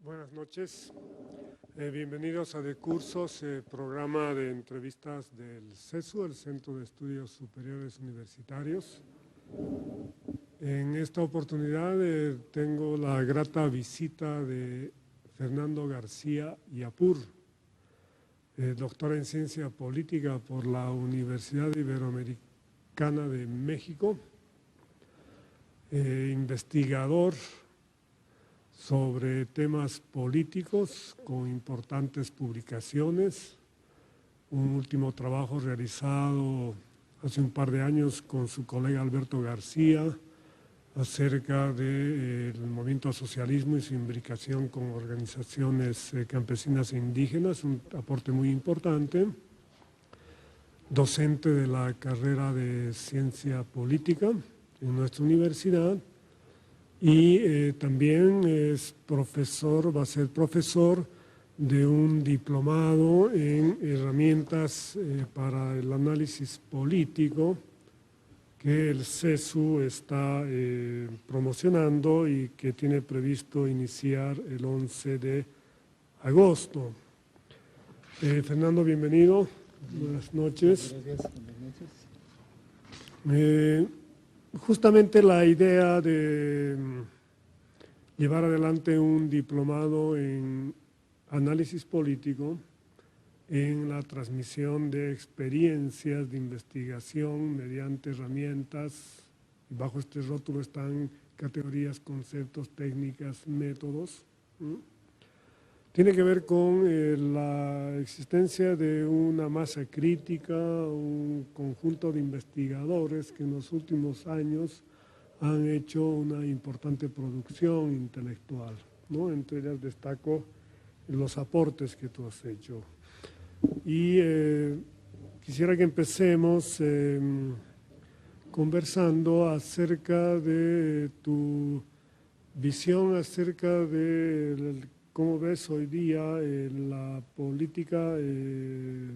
Buenas noches, bienvenidos a De Cursos, programa de entrevistas del CESU, el Centro de Estudios Superiores Universitarios. En esta oportunidad tengo la grata visita de Fernando García Yapur, doctor en Ciencia Política por la Universidad Iberoamericana de México, investigador sobre temas políticos con importantes publicaciones. Un último trabajo realizado hace un par de años con su colega Alberto García acerca del movimiento al socialismo y su imbricación con organizaciones campesinas e indígenas, un aporte muy importante. Docente de la carrera de Ciencia Política en nuestra universidad. Y también es profesor, va a ser profesor de un diplomado en herramientas para el análisis político que el CESU está promocionando y que tiene previsto iniciar el 11 de agosto. Fernando, bienvenido. Buenas noches. Gracias, buenas noches. Justamente la idea de llevar adelante un diplomado en análisis político, en la transmisión de experiencias de investigación mediante herramientas, y bajo este rótulo están categorías, conceptos, técnicas, métodos. Tiene que ver con la existencia de una masa crítica, un conjunto de investigadores que en los últimos años han hecho una importante producción intelectual, ¿no? Entre ellas destaco los aportes que tú has hecho. Y quisiera que empecemos conversando acerca de tu visión acerca de ¿cómo ves hoy día la política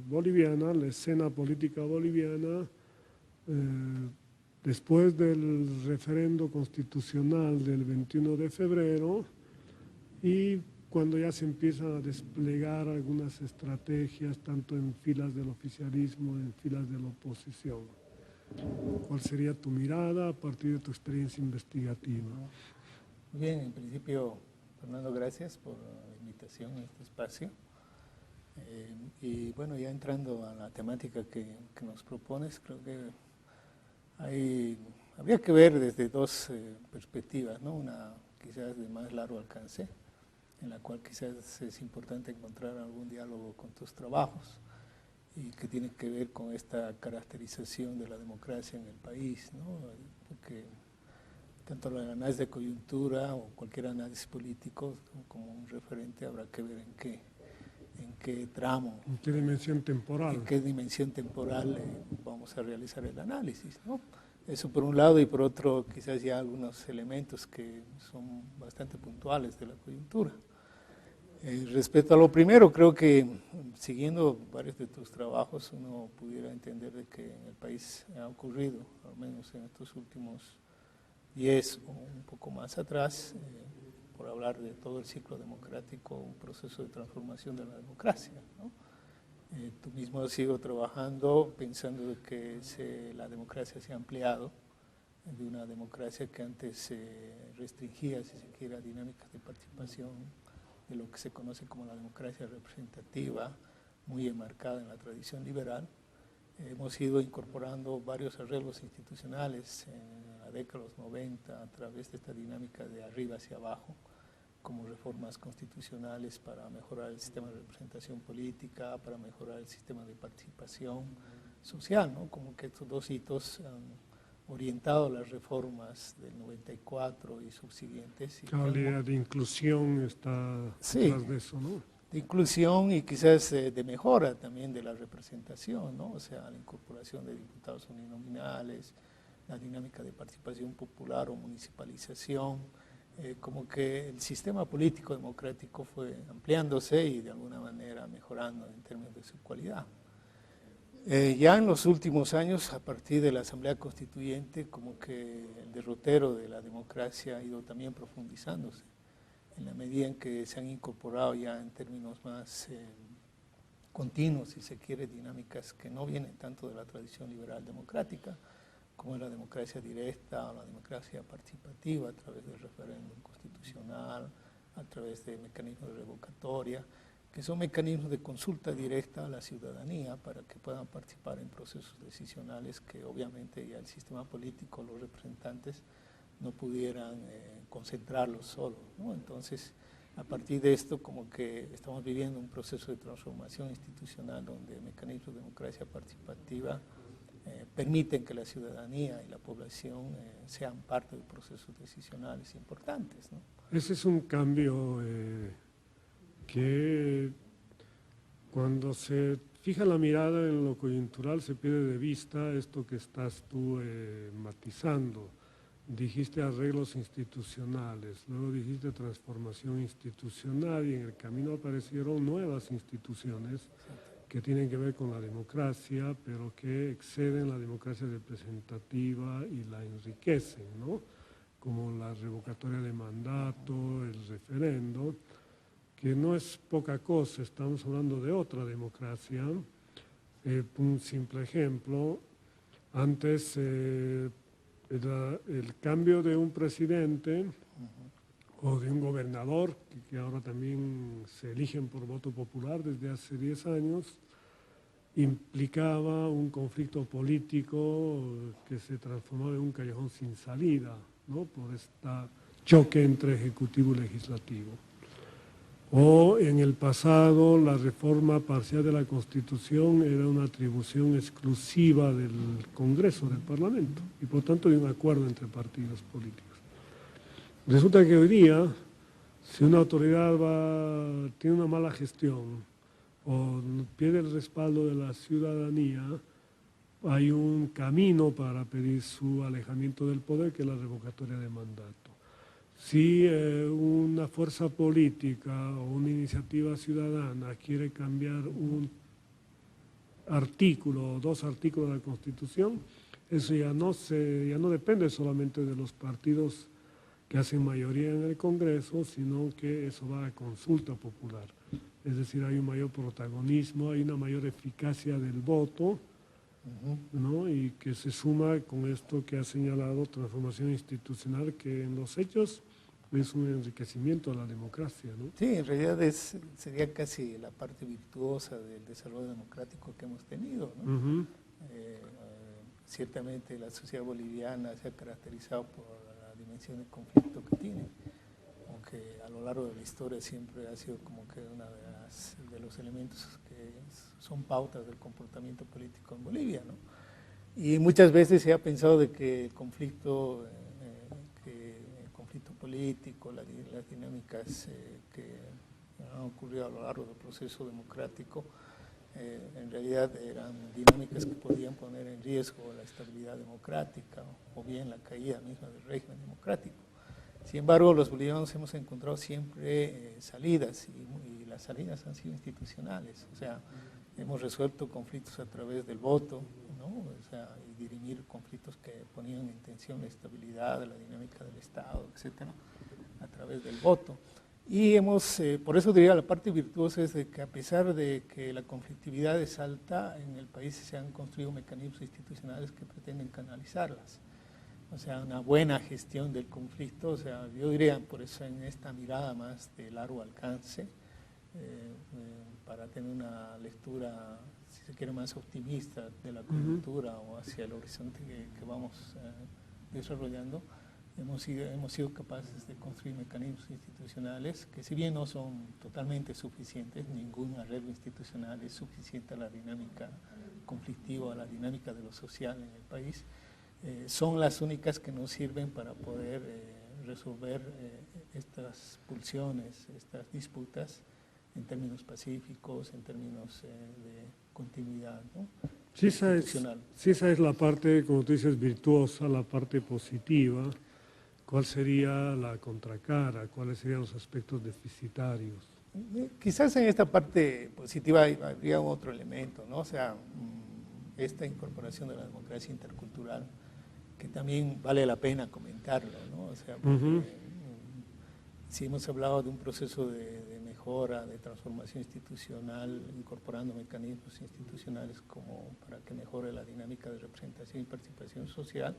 boliviana, la escena política boliviana, después del referendo constitucional del 21 de febrero y cuando ya se empiezan a desplegar algunas estrategias, tanto en filas del oficialismo, en filas de la oposición? ¿Cuál sería tu mirada a partir de tu experiencia investigativa? Muy bien, en principio, Fernando, gracias por la invitación a este espacio. Y bueno, ya entrando a la temática que nos propones, creo que habría que ver desde dos perspectivas, ¿no? Una quizás de más largo alcance, en la cual quizás es importante encontrar algún diálogo con tus trabajos y que tiene que ver con esta caracterización de la democracia en el país, ¿no? Porque tanto el análisis de coyuntura o cualquier análisis político como un referente habrá que ver en qué tramo, ¿En qué dimensión temporal? En qué dimensión temporal vamos a realizar el análisis, ¿no? Eso por un lado, y por otro quizás ya algunos elementos que son bastante puntuales de la coyuntura. Respecto a lo primero, creo que siguiendo varios de tus trabajos uno pudiera entender de que en el país ha ocurrido, al menos en estos últimos 10 o un poco más atrás, por hablar de todo el ciclo democrático, un proceso de transformación de la democracia, ¿no? Tú mismo has ido trabajando pensando de que la democracia se ha ampliado, de una democracia que antes restringía, si se quiere, dinámicas de participación, de lo que se conoce como la democracia representativa, muy enmarcada en la tradición liberal. Hemos ido incorporando varios arreglos institucionales en la década de los 90 a través de esta dinámica de arriba hacia abajo, como reformas constitucionales para mejorar el sistema de representación política, para mejorar el sistema de participación social, ¿no? Como que estos dos hitos han orientado las reformas del 94 y subsiguientes. La idea de inclusión está detrás de eso, ¿no? De inclusión y quizás de mejora también de la representación, ¿no? O sea, la incorporación de diputados uninominales, la dinámica de participación popular o municipalización, como que el sistema político democrático fue ampliándose y de alguna manera mejorando en términos de su cualidad. Ya en los últimos años, a partir de la Asamblea Constituyente, como que el derrotero de la democracia ha ido también profundizándose. en la medida en que se han incorporado ya en términos más continuos, si se quiere, dinámicas que no vienen tanto de la tradición liberal democrática, como es la democracia directa o la democracia participativa a través del referéndum constitucional, a través de mecanismos de revocatoria, que son mecanismos de consulta directa a la ciudadanía para que puedan participar en procesos decisionales que obviamente ya el sistema político, los representantes, no pudieran concentrarlos solos, ¿no? Entonces, a partir de esto, como que estamos viviendo un proceso de transformación institucional donde mecanismos de democracia participativa permiten que la ciudadanía y la población sean parte de procesos decisionales importantes, ¿no? Ese es un cambio que cuando se fija la mirada en lo coyuntural se pierde de vista esto que estás tú matizando. Dijiste arreglos institucionales, luego dijiste transformación institucional y en el camino aparecieron nuevas instituciones que tienen que ver con la democracia, pero que exceden la democracia representativa y la enriquecen, ¿no? Como la revocatoria de mandato, el referendo, que no es poca cosa, estamos hablando de otra democracia. Un simple ejemplo, antes el cambio de un presidente o de un gobernador, que ahora también se eligen por voto popular desde hace 10 años, implicaba un conflicto político que se transformaba en un callejón sin salida, ¿no? Por este choque entre ejecutivo y legislativo. O en el pasado la reforma parcial de la Constitución era una atribución exclusiva del Congreso, del Parlamento, y por tanto de un acuerdo entre partidos políticos. Resulta que hoy día, si una autoridad tiene una mala gestión o pierde el respaldo de la ciudadanía, hay un camino para pedir su alejamiento del poder, que es la revocatoria de mandato. Si una fuerza política o una iniciativa ciudadana quiere cambiar un artículo o 2 artículos de la Constitución, eso ya no depende solamente de los partidos que hacen mayoría en el Congreso, sino que eso va a consulta popular. Es decir, hay un mayor protagonismo, hay una mayor eficacia del voto, ¿no? Y que se suma con esto que ha señalado transformación institucional, que en los hechos es un enriquecimiento de la democracia, ¿no? Sí, en realidad sería casi la parte virtuosa del desarrollo democrático que hemos tenido, ¿no? Ciertamente la sociedad boliviana se ha caracterizado por la dimensión de conflicto que tiene, aunque a lo largo de la historia siempre ha sido como que uno de los elementos que son pautas del comportamiento político en Bolivia, ¿no? Y muchas veces se ha pensado de que el conflicto político, las dinámicas que han ocurrido a lo largo del proceso democrático, en realidad eran dinámicas que podían poner en riesgo la estabilidad democrática o bien la caída misma del régimen democrático. Sin embargo, los bolivianos hemos encontrado siempre salidas y las salidas han sido institucionales, o sea, hemos resuelto conflictos a través del voto, ¿no? O sea, y dirimir conflictos que ponían en tensión la estabilidad, la dinámica del Estado, etcétera, a través del voto. Y por eso diría la parte virtuosa es de que a pesar de que la conflictividad es alta, en el país se han construido mecanismos institucionales que pretenden canalizarlas. O sea, una buena gestión del conflicto, o sea, yo diría por eso en esta mirada más de largo alcance, para tener una lectura, si se quiere, más optimista de la coyuntura o hacia el horizonte que vamos desarrollando, hemos sido capaces de construir mecanismos institucionales que, si bien no son totalmente suficientes, ningún arreglo institucional es suficiente a la dinámica conflictiva, a la dinámica de lo social en el país, son las únicas que nos sirven para poder resolver estas pulsiones, estas disputas en términos pacíficos, en términos de continuidad, ¿no? Sí, esa es la parte, como tú dices, virtuosa, la parte positiva. ¿Cuál sería la contracara? ¿Cuáles serían los aspectos deficitarios? Quizás en esta parte positiva habría otro elemento, ¿no? O sea, esta incorporación de la democracia intercultural, que también vale la pena comentarlo, ¿no? O sea, porque, si hemos hablado de un proceso de mejora, de transformación institucional, incorporando mecanismos institucionales como para que mejore la dinámica de representación y participación social,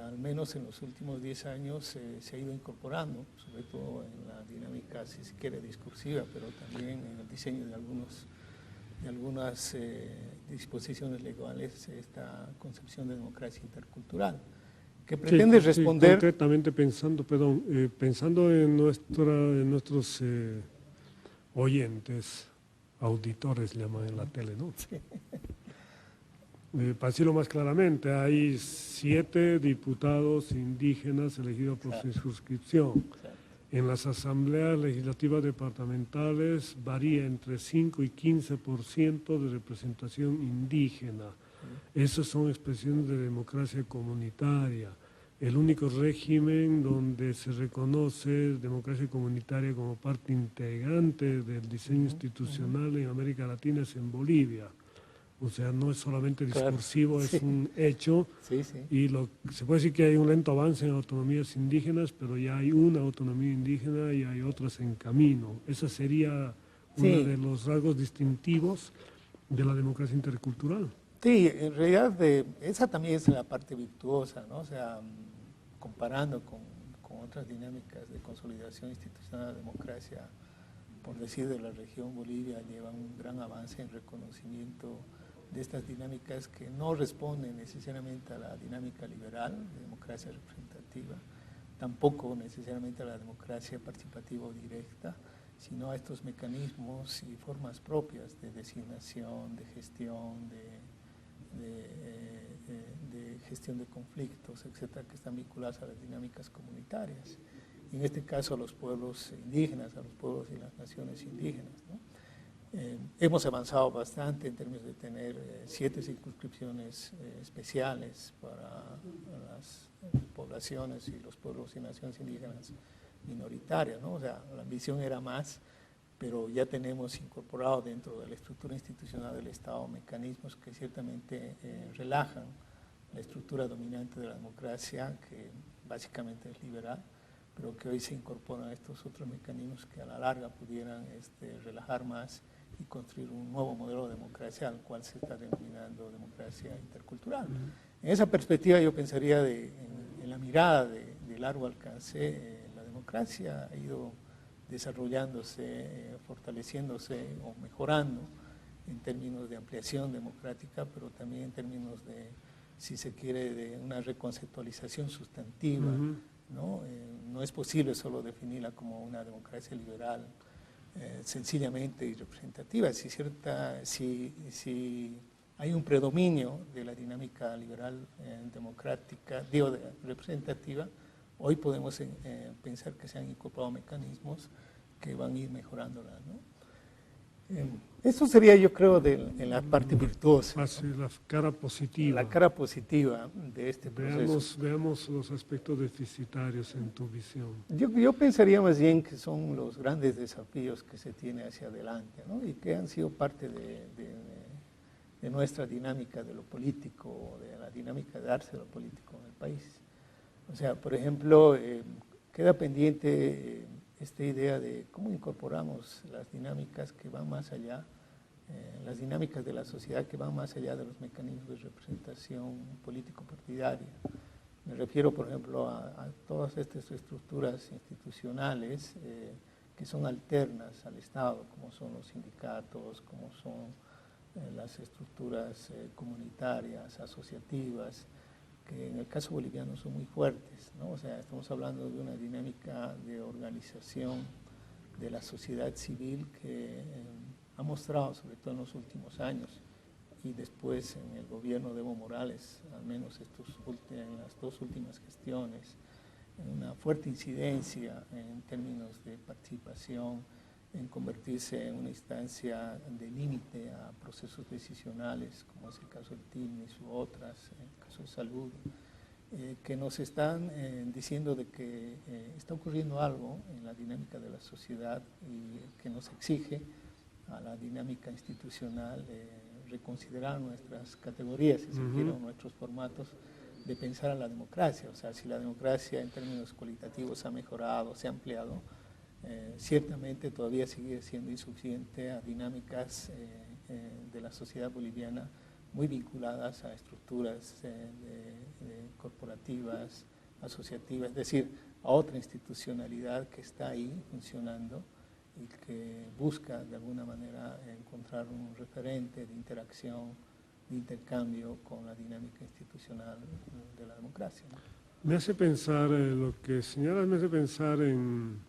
al menos en los últimos 10 años se ha ido incorporando, sobre todo en la dinámica, si se quiere, discursiva, pero también en el diseño de algunas disposiciones legales, esta concepción de democracia intercultural, que pretende responder... concretamente pensando en nuestros oyentes, auditores le llaman en la tele, ¿no? Sí. Para decirlo más claramente, hay 7 diputados indígenas elegidos por circunscripción. En las asambleas legislativas departamentales varía entre 5 y 15% de representación indígena. Esas son expresiones de democracia comunitaria. El único régimen donde se reconoce democracia comunitaria como parte integrante del diseño institucional en América Latina es en Bolivia. O sea, no es solamente discursivo, claro, es un hecho. Sí, sí. Y se puede decir que hay un lento avance en autonomías indígenas, pero ya hay una autonomía indígena y hay otras en camino. Esa sería uno de los rasgos distintivos de la democracia intercultural. Sí, en realidad esa también es la parte virtuosa, ¿no? O sea, comparando con otras dinámicas de consolidación institucional de la democracia, por decir de la región Bolivia, llevan un gran avance en reconocimiento de estas dinámicas que no responden necesariamente a la dinámica liberal de democracia representativa, tampoco necesariamente a la democracia participativa o directa, sino a estos mecanismos y formas propias de designación, de gestión, de gestión de conflictos, etcétera, que están vinculadas a las dinámicas comunitarias. Y en este caso a los pueblos indígenas, a los pueblos y las naciones indígenas, ¿no? Hemos avanzado bastante en términos de tener 7 circunscripciones especiales para las poblaciones y los pueblos y naciones indígenas minoritarias, ¿no? O sea, la ambición era más, pero ya tenemos incorporado dentro de la estructura institucional del Estado mecanismos que ciertamente relajan la estructura dominante de la democracia, que básicamente es liberal, pero que hoy se incorporan estos otros mecanismos que a la larga pudieran relajar más y construir un nuevo modelo de democracia al cual se está denominando democracia intercultural. En esa perspectiva yo pensaría en la mirada de largo alcance, la democracia ha ido desarrollándose, fortaleciéndose o mejorando en términos de ampliación democrática, pero también en términos de, si se quiere, de una reconceptualización sustantiva, ¿no? No es posible solo definirla como una democracia liberal sencillamente y representativa. Si hay un predominio de la dinámica liberal democrática, representativa, hoy podemos pensar que se han incorporado mecanismos que van a ir mejorándola, ¿no? Eso sería, yo creo, en la parte virtuosa, ¿no? La cara positiva. La cara positiva de este proceso. Veamos los aspectos deficitarios en tu visión. Yo pensaría más bien que son los grandes desafíos que se tiene hacia adelante, ¿no? Y que han sido parte de nuestra dinámica de lo político, de la dinámica de darse de lo político en el país. O sea, por ejemplo, queda pendiente esta idea de cómo incorporamos las dinámicas que van más allá, las dinámicas de la sociedad que van más allá de los mecanismos de representación político-partidaria. Me refiero, por ejemplo, a todas estas estructuras institucionales que son alternas al Estado, como son los sindicatos, como son las estructuras comunitarias, asociativas, que en el caso boliviano son muy fuertes, ¿no? O sea, estamos hablando de una dinámica de organización de la sociedad civil que ha mostrado, sobre todo en los últimos años, y después en el gobierno de Evo Morales, al menos en las 2 últimas gestiones, una fuerte incidencia en términos de participación, en convertirse en una instancia de límite a procesos decisionales, como es el caso del TIMNIS u otras, en el caso de salud, que nos están diciendo de que está ocurriendo algo en la dinámica de la sociedad y que nos exige a la dinámica institucional reconsiderar nuestras categorías, si se quiere, o nuestros formatos, de pensar a la democracia. O sea, si la democracia en términos cualitativos ha mejorado, se ha ampliado, ciertamente todavía sigue siendo insuficiente a dinámicas de la sociedad boliviana muy vinculadas a estructuras corporativas, asociativas, es decir, a otra institucionalidad que está ahí funcionando y que busca de alguna manera encontrar un referente de interacción, de intercambio con la dinámica institucional de la democracia, ¿no? Me hace pensar, lo que señalas me hace pensar en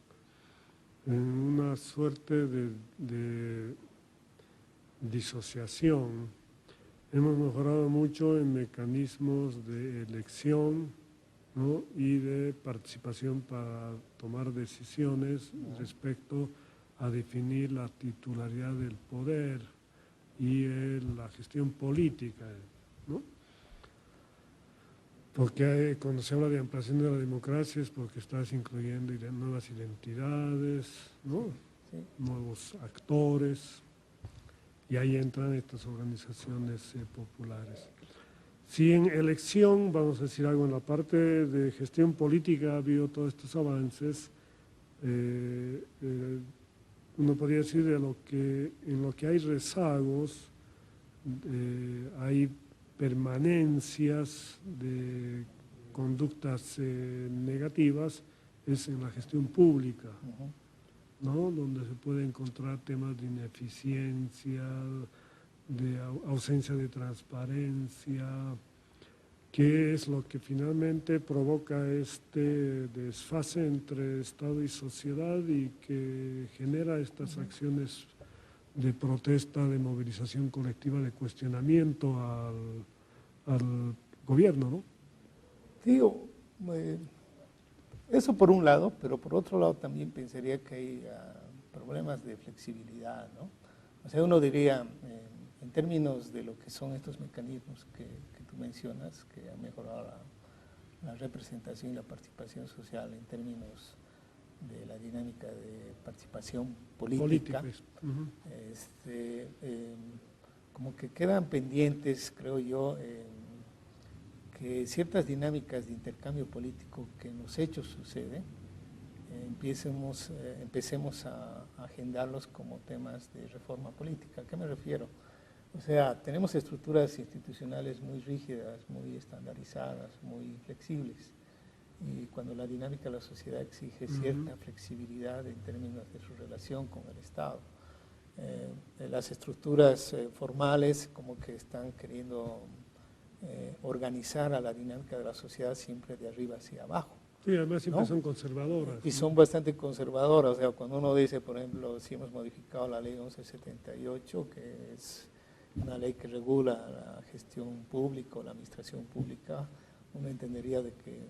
una suerte de disociación. Hemos mejorado mucho en mecanismos de elección, ¿no?, y de participación para tomar decisiones respecto a definir la titularidad del poder y la gestión política, ¿no? Porque cuando se habla de ampliación de la democracia es porque estás incluyendo nuevas identidades, ¿no?, Sí. nuevos actores, y ahí entran estas organizaciones populares. Si en elección, vamos a decir algo, en la parte de gestión política ha habido todos estos avances, uno podría decir en lo que hay rezagos, hay permanencias de conductas negativas, es en la gestión pública, ¿no?, donde se puede encontrar temas de ineficiencia, de ausencia de transparencia, que es lo que finalmente provoca este desfase entre Estado y sociedad y que genera estas acciones de protesta, de movilización colectiva, de cuestionamiento al gobierno, ¿no? Digo, eso por un lado, pero por otro lado también pensaría que hay problemas de flexibilidad, ¿no? O sea, uno diría, en términos de lo que son estos mecanismos que tú mencionas, que han mejorado la representación y la participación social en términos de la dinámica de participación política, como que quedan pendientes, creo yo, que ciertas dinámicas de intercambio político que en los hechos suceden, empecemos a agendarlos como temas de reforma política. ¿A qué me refiero? O sea, tenemos estructuras institucionales muy rígidas, muy estandarizadas, muy flexibles. Y cuando la dinámica de la sociedad exige cierta flexibilidad en términos de su relación con el Estado, las estructuras formales como que están queriendo organizar a la dinámica de la sociedad siempre de arriba hacia abajo. Sí, además siempre, ¿no?, son conservadoras. Y son bastante conservadoras. O sea, cuando uno dice, por ejemplo, si hemos modificado la ley 1178, que es una ley que regula la gestión pública o la administración pública, uno entendería de que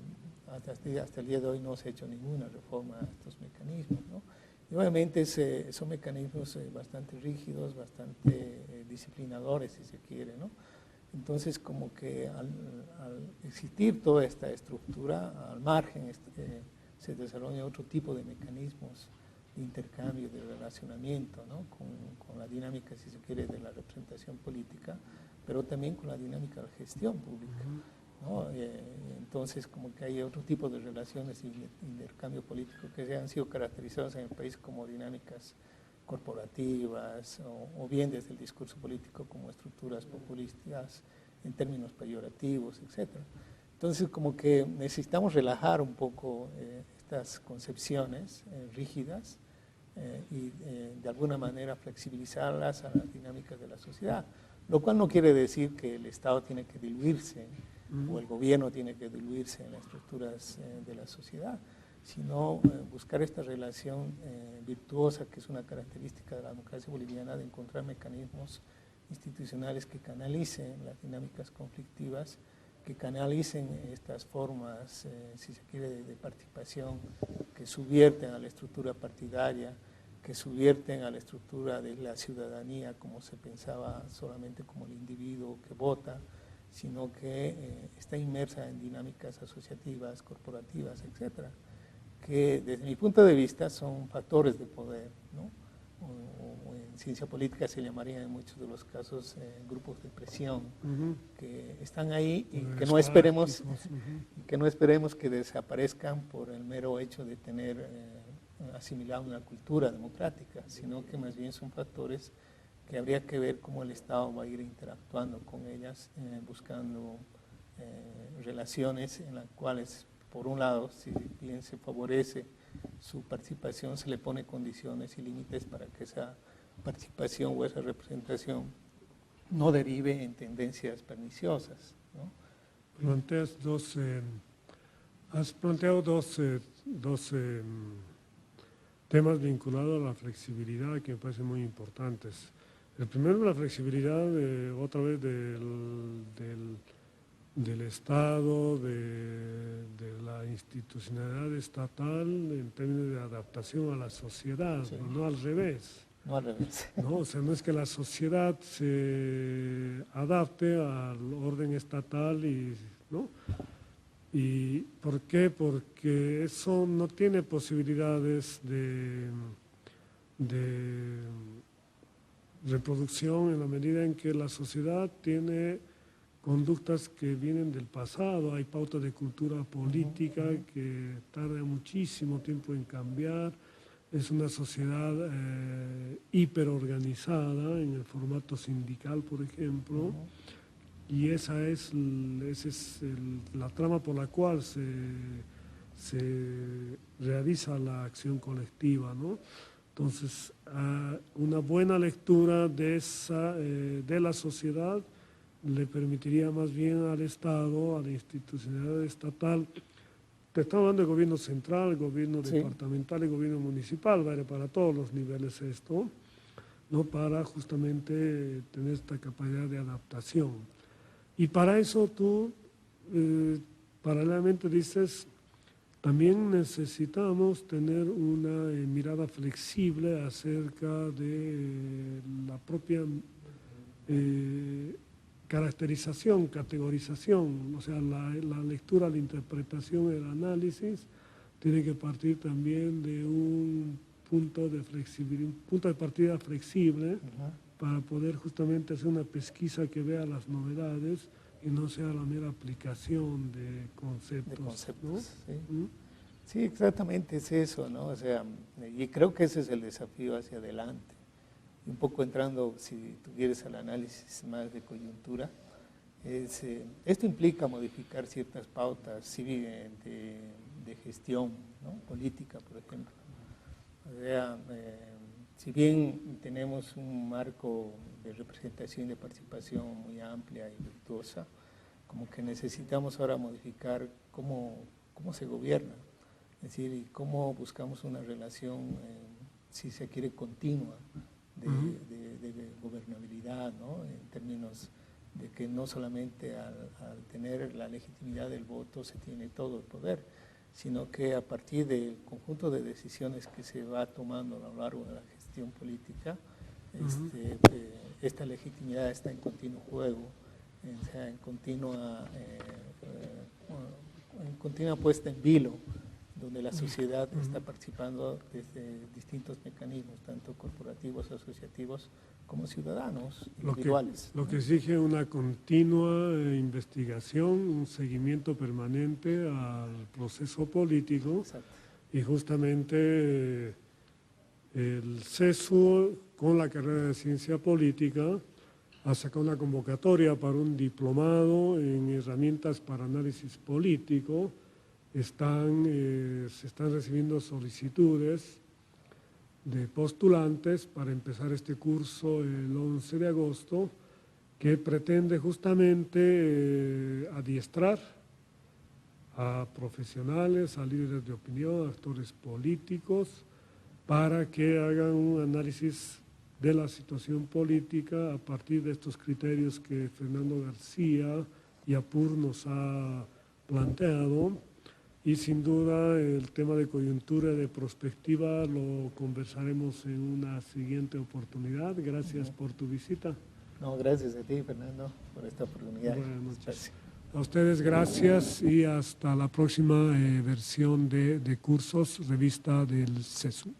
hasta el día de hoy no se ha hecho ninguna reforma a estos mecanismos, ¿no? Y obviamente son mecanismos bastante rígidos, bastante disciplinadores, si se quiere, ¿no? Entonces, como que al existir toda esta estructura, al margen se desarrolla otro tipo de mecanismos de intercambio, de relacionamiento, ¿no?, con la dinámica, si se quiere, de la representación política, pero también con la dinámica de la gestión pública, ¿no? Entonces, como que hay otro tipo de relaciones y de intercambio político que han sido caracterizados en el país como dinámicas corporativas o bien desde el discurso político como estructuras populistas en términos peyorativos, etc. Entonces, como que necesitamos relajar un poco estas concepciones rígidas y de alguna manera flexibilizarlas a las dinámicas de la sociedad, lo cual no quiere decir que el Estado tiene que diluirse o el gobierno tiene que diluirse en las estructuras de la sociedad, sino buscar esta relación virtuosa que es una característica de la democracia boliviana, de encontrar mecanismos institucionales que canalicen las dinámicas conflictivas, que canalicen estas formas, si se quiere, de participación, que subvierten a la estructura partidaria, que subvierten a la estructura de la ciudadanía como se pensaba solamente como el individuo que vota, sino que está inmersa en dinámicas asociativas, corporativas, etcétera, que desde mi punto de vista son factores de poder, ¿no? O en ciencia política se llamarían en muchos de los casos grupos de presión, que están ahí y que no esperemos que desaparezcan por el mero hecho de tener asimilado una cultura democrática, sino que más bien son factores que habría que ver cómo el Estado va a ir interactuando con ellas, buscando relaciones en las cuales, por un lado, si bien se favorece su participación, se le pone condiciones y límites para que esa participación o esa representación no derive en tendencias perniciosas, ¿no? Has planteado dos temas vinculados a la flexibilidad que me parecen muy importantes. El primero, la flexibilidad otra vez del Estado, de la institucionalidad estatal en términos de adaptación a la sociedad, sí. Y no al revés. No al revés. No, o sea, no es que la sociedad se adapte al orden estatal, ¿no? ¿Y por qué? Porque eso no tiene posibilidades de reproducción en la medida en que la sociedad tiene conductas que vienen del pasado. Hay pautas de cultura política que tardan muchísimo tiempo en cambiar. Es una sociedad hiperorganizada en el formato sindical, por ejemplo, y esa es la trama por la cual se realiza la acción colectiva, ¿no? Entonces, una buena lectura de la sociedad le permitiría más bien al Estado, a la institucionalidad estatal, te estamos hablando de gobierno central, gobierno departamental y gobierno municipal, vale para todos los niveles esto, ¿no? Para justamente tener esta capacidad de adaptación. Y para eso tú, paralelamente dices, también necesitamos tener una mirada flexible acerca de la propia caracterización, categorización, o sea, la lectura, la interpretación, el análisis, tiene que partir también de un punto de flexibilidad, un punto de partida flexible, para poder justamente hacer una pesquisa que vea las novedades y no sea la mera aplicación de conceptos. ¿No? Sí. Sí, exactamente es eso, ¿no? O sea, y creo que ese es el desafío hacia adelante. Un poco entrando, si tú quieres, al análisis más de coyuntura, esto implica modificar ciertas pautas de gestión, ¿no? Política, por ejemplo. O sea, si bien tenemos un marco de representación y de participación muy amplia y virtuosa, como que necesitamos ahora modificar cómo se gobierna, es decir, y cómo buscamos una relación, si se quiere, continua, de gobernabilidad, ¿no? En términos de que no solamente al tener la legitimidad del voto se tiene todo el poder, sino que a partir del conjunto de decisiones que se va tomando a lo largo de la gestión política, esta legitimidad está en continuo juego, o sea, en continua puesta en vilo, donde la sociedad está participando desde distintos mecanismos, tanto corporativos, asociativos, como ciudadanos individuales. Lo que exige una continua investigación, un seguimiento permanente al proceso político. Exacto. Y justamente el CESU, con la carrera de Ciencia Política, ha sacado una convocatoria para un diplomado en herramientas para análisis político. Se están recibiendo solicitudes de postulantes para empezar este curso el 11 de agosto, que pretende justamente adiestrar a profesionales, a líderes de opinión, a actores políticos, para que hagan un análisis de la situación política a partir de estos criterios que Fernando García y APUR nos ha planteado. Y sin duda el tema de coyuntura, de prospectiva, lo conversaremos en una siguiente oportunidad. Gracias por tu visita. No, gracias a ti, Fernando, por esta oportunidad. Buenas noches. A ustedes gracias y hasta la próxima versión de Cursos, revista del CESU.